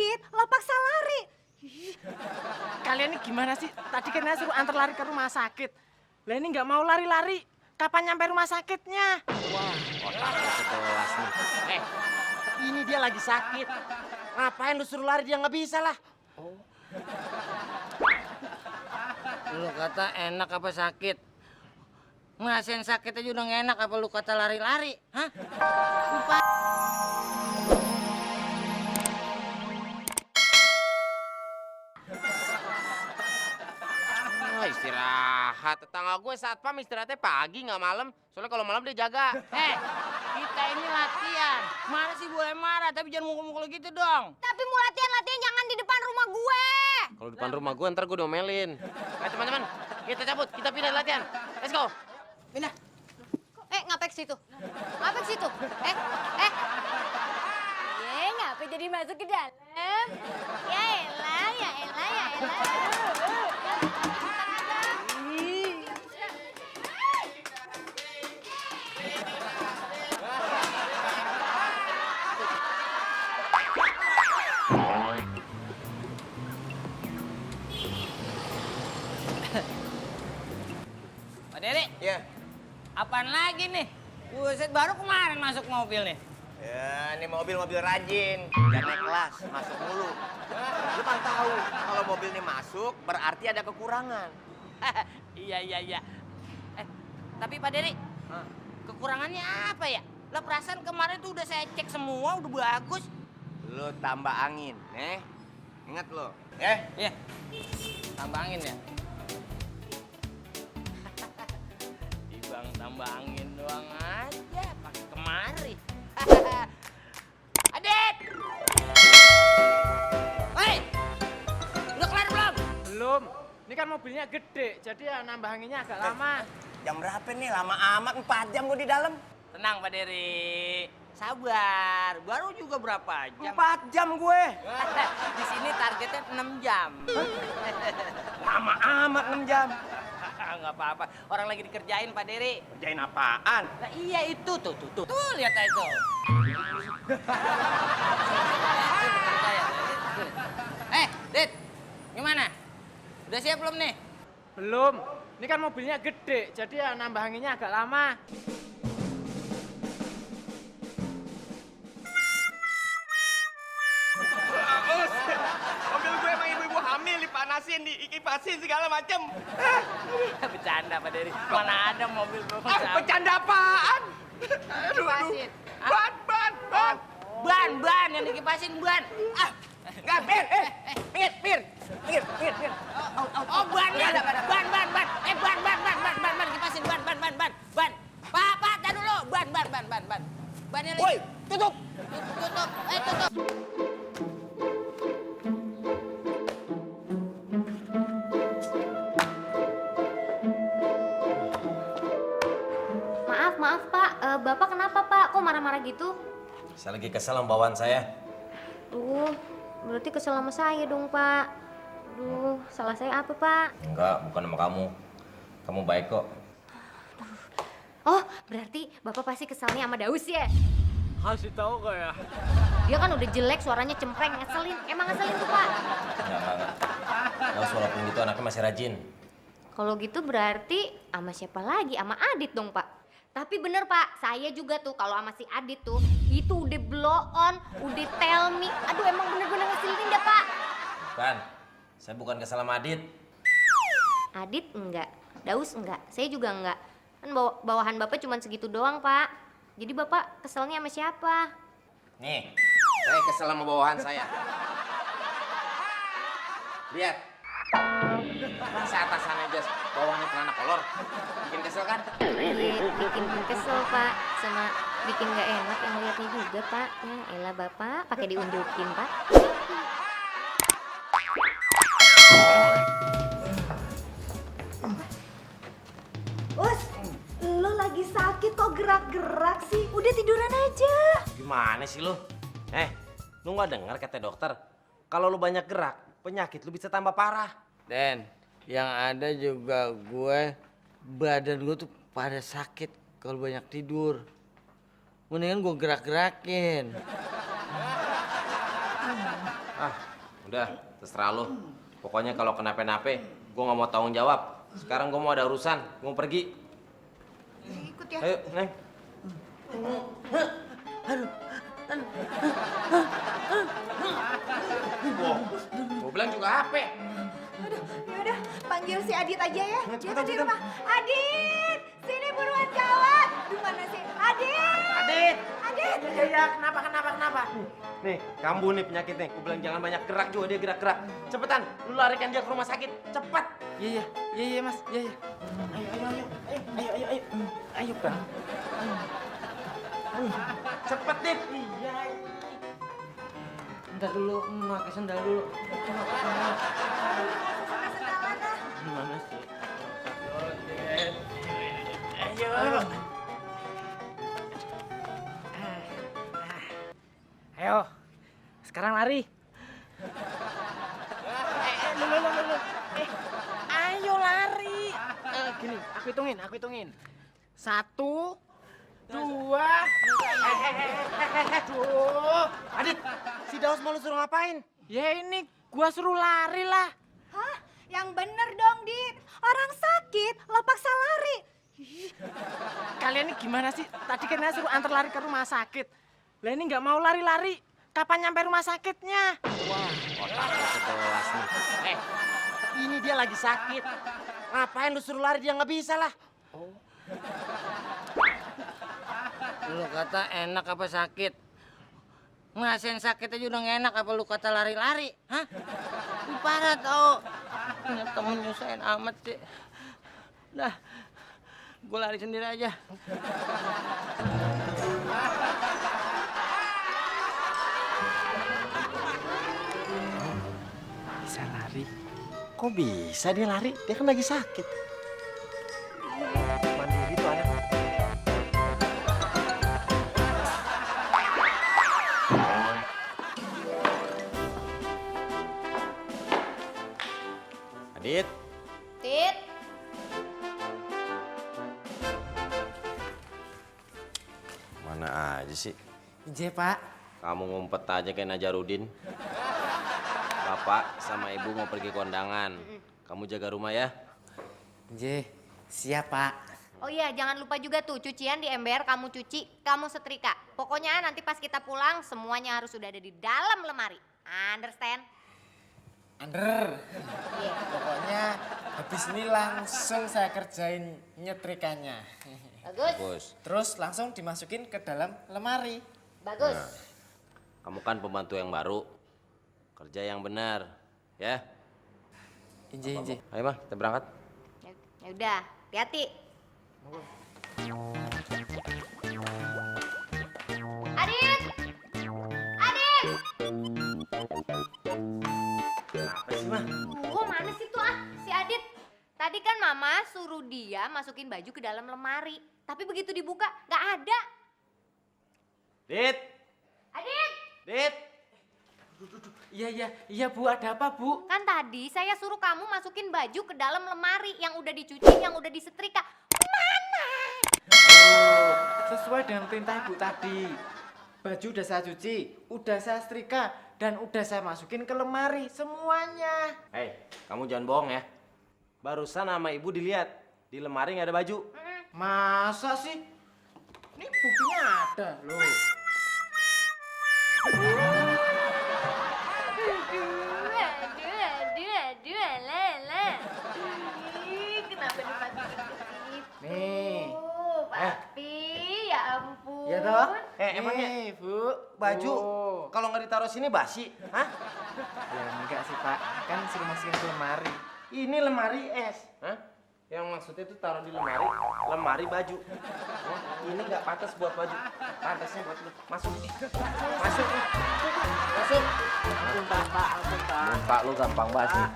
sakit, lo paksa lari. Kalian ini gimana sih? Tadi kan saya suruh antar lari ke rumah sakit. Lah ini nggak mau lari-lari. Kapan nyampe rumah sakitnya? Wah, otaknya sebelas nih. Ini dia lagi sakit. Ngapain lu suruh lari, dia nggak bisa lah. Lu kata enak apa sakit? Ngerasain sakit aja udah nggak enak, apa lu kata lari-lari? Hah? Lupa. Istirahat. Tetangga gue satpam istirahatnya pagi nggak malam. Soalnya kalau malam dia jaga. Kita ini latihan. Marah sih boleh marah, tapi jangan mukul-mukul gitu dong. Tapi mau latihan jangan di depan rumah gue. Kalau depan rumah gue ntar gue domelin. Teman-teman, kita cabut, kita pindah latihan. Let's go. Pindah. Ngapain ke situ? Ngapain ke situ? Ngapain jadi masuk ke dalam? Ya elah, ya elah, ya elah. Pak Dery, Ya. apaan lagi nih? Buset, baru kemarin masuk mobil nih. Ya, ini mobil rajin. Biar naik kelas, masuk mulu. Lu kan tahu, kalau mobil ini masuk berarti ada kekurangan. Iya. Tapi Pak Dery, kekurangannya apa ya? Lah perasaan kemarin tuh udah saya cek semua, udah bagus. Lu tambah angin, Ingat lo, Iya, tambah angin ya? Ibang tambah angin doang aja, pakai kemari. Adit! Hei! Udah kelar belum? Belum. Ini kan mobilnya gede, jadi ya nambah anginnya agak lama. Jam berapa nih? Lama amat, 4 jam gue di dalam. Tenang Pak Dery, sabar. Baru juga berapa jam? 4 jam gue. Di sini targetnya 6 jam. Lama amat 6 jam. Nggak apa-apa, orang lagi dikerjain Pak Dery. Kerjain apaan? Nah iya itu tuh. Tuh lihat aja itu. Dit, gimana? Udah siap belum nih? Belum. Ini kan mobilnya gede, jadi ya nambah anginnya agak lama. Mobil gue emang ibu-ibu hamil, dipanasin, dikipasin segala macem. Bercanda Pak Dery. Mana ada mobil bapak Bercanda apaan? Aduh. Ban yang dikipasin ban. Enggak, Pir. Oh bannya. Ban kipasin ban. Pak, tar dulu. Ban. Bannya lagi. Woi, tutup. Tutup. Maaf Pak, Bapak kenapa Pak? Kok marah-marah gitu? Saya lagi kesel sama bawaan saya. Berarti kesel sama saya dong Pak. Salah saya apa Pak? Enggak, bukan sama kamu. Kamu baik kok. Oh, berarti Bapak pasti keselnya sama Daus ya? Kasih tahu gak ya? Dia kan udah jelek, suaranya cempreng, ngeselin. Emang ngeselin tuh Pak? Enggak. Daus walaupun gitu anaknya masih rajin. Kalau gitu berarti sama siapa lagi? Sama Adit dong Pak. Tapi bener Pak, saya juga tuh kalau sama si Adit tuh itu udah blow on, udah tell me. Aduh emang bener-bener ngeselin dah Pak. Bukan, saya bukan kesel sama Adit. Adit enggak, Daus enggak, saya juga enggak. Kan bawahan Bapak cuma segitu doang Pak. Jadi Bapak keselnya sama siapa? Nih, saya kesel sama bawahan saya. Lihat. Masa atasannya aja bawahannya celana kolor. Bikin kesel kan? Bikin kesel Pak, sama bikin nggak enak yang lihatnya juga Pak. Ya elah Bapak, pakai diunjukin Pak. Us, lo lagi sakit kok gerak-gerak sih? Udah tiduran aja. Gimana sih lu? Lu nggak dengar kata dokter? Kalau lu banyak gerak, penyakit lu bisa tambah parah. Den, yang ada juga badan gue tuh pada sakit kalau banyak tidur. Mendingan gue gerak-gerakin. Ah, udah, terserah lu. Pokoknya kalau kenapa-napa, gue nggak mau tanggung jawab. Sekarang gue mau ada urusan, gue mau pergi. Ikut ya. Ayo, Neng. Wah, gue bilang juga apa? Aduh, yaudah panggil si Adit aja ya. Dia tuh di rumah. Adit, sini buruan kawan. Di mana sih? Adit. Adit! Adit. Ya, kenapa? Nih, kambuh nih penyakitnya. Gue bilang jangan banyak gerak juga, dia gerak-gerak. Cepetan, lu larikan dia ke rumah sakit. Cepat! Iya Mas, iya. Ayo. Ayo, Bang. Cepet, Dit! Iya. Bentar dulu, pakai sendal dulu. Gimana sih? Ayo. Ayo. Sekarang lari. Lu. Ayo lari. Gini, aku hitungin. 1, 2. Aduh. Adit, si Daus mau lu suruh ngapain? Ya ini gua suruh lari lah. Hah? Yang bener dong, Dit. Orang sakit, lo paksa lari. Kalian ini gimana sih? Tadi kan saya suruh antar lari ke rumah sakit. Lah ini nggak mau lari-lari. Kapan nyampe rumah sakitnya? Wah, otaknya sebelas nih. Ini dia lagi sakit. Ngapain lu suruh lari, dia nggak bisa lah. Lu kata enak apa sakit? Ngerasain sakit aja udah nggak enak, apa lu kata lari-lari? Hah? Lu parah tau. Punya temen nyusahin amat sih. Dah, gue lari sendiri aja. Bisa lari? Kok bisa dia lari? Dia kan lagi sakit. Mandiri tuh anak. Adit, Tit, mana aja sih? Ije, Pak. Kamu ngumpet aja kayak Najarudin. Bapak sama ibu mau pergi kondangan. Kamu jaga rumah ya. Ije, siap, Pak. oh iya jangan lupa juga tuh cucian di ember kamu cuci, kamu setrika. Pokoknya nanti pas kita pulang semuanya harus sudah ada di dalam lemari. Understand? Under, Iya. pokoknya habis ini langsung saya kerjain nyetrikanya. Bagus, Bos, Terus langsung dimasukin ke dalam lemari. bagus. kamu kan pembantu yang baru. Kerja yang benar, ya. Inje. Ayo Bang, kita berangkat. Ya udah, hati-hati. Adit! Adit! Apa sih, Mah? Mana sih tuh si Adit? Tadi kan Mama suruh dia masukin baju ke dalam lemari. Tapi begitu dibuka, nggak ada. Dit! Adit! Dit! Iya Bu, ada apa Bu? Kan tadi saya suruh kamu masukin baju ke dalam lemari yang udah dicuci, yang udah disetrika. Mana? Oh, sesuai dengan perintah Ibu tadi. Baju udah saya cuci, udah saya setrika, dan udah saya masukin ke lemari semuanya. Hei, kamu jangan bohong ya. Barusan sama ibu dilihat, di lemari nggak ada baju. Masa sih? Ini buktinya ada loh. Aduh, lele. Ih, kenapa dimasukin ke situ? Nih. Papi, ya ampun. Ya toh? Emangnya Nih, Bu. baju Oh. kalau nggak ditaruh sini basi? Hah? Ya enggak sih, Pak. Kan suruh masukin ke lemari. Ini lemari es. Hah? Yang maksudnya itu taruh di lemari baju. Hah? Ini nggak pantas buat baju. Pantasnya buat lu. Masuk. Masuk. Masuk. Ampun, Pak. Ampun, Pak. Muka lu gampang banget sih.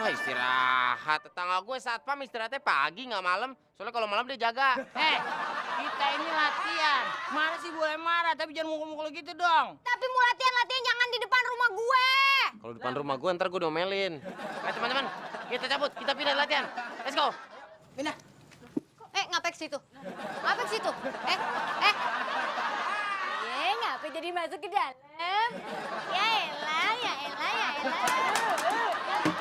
Istirahat. Tetangga gue satpam istirahatnya pagi nggak malam. Soalnya kalau malam dia jaga. Kita ini latihan. Mana sih boleh marah, tapi jangan mukul-mukul gitu dong. Tapi mau latihan jangan di depan rumah gue. Kalau depan rumah gue ntar gue diomelin. Teman-teman, kita cabut. Kita pindah latihan. Let's go. Pindah. Ngapain ke situ? Ngapain ke situ? Ngapain Kenapa jadi masuk ke dalam? Ya elah, ya elah, ya elah.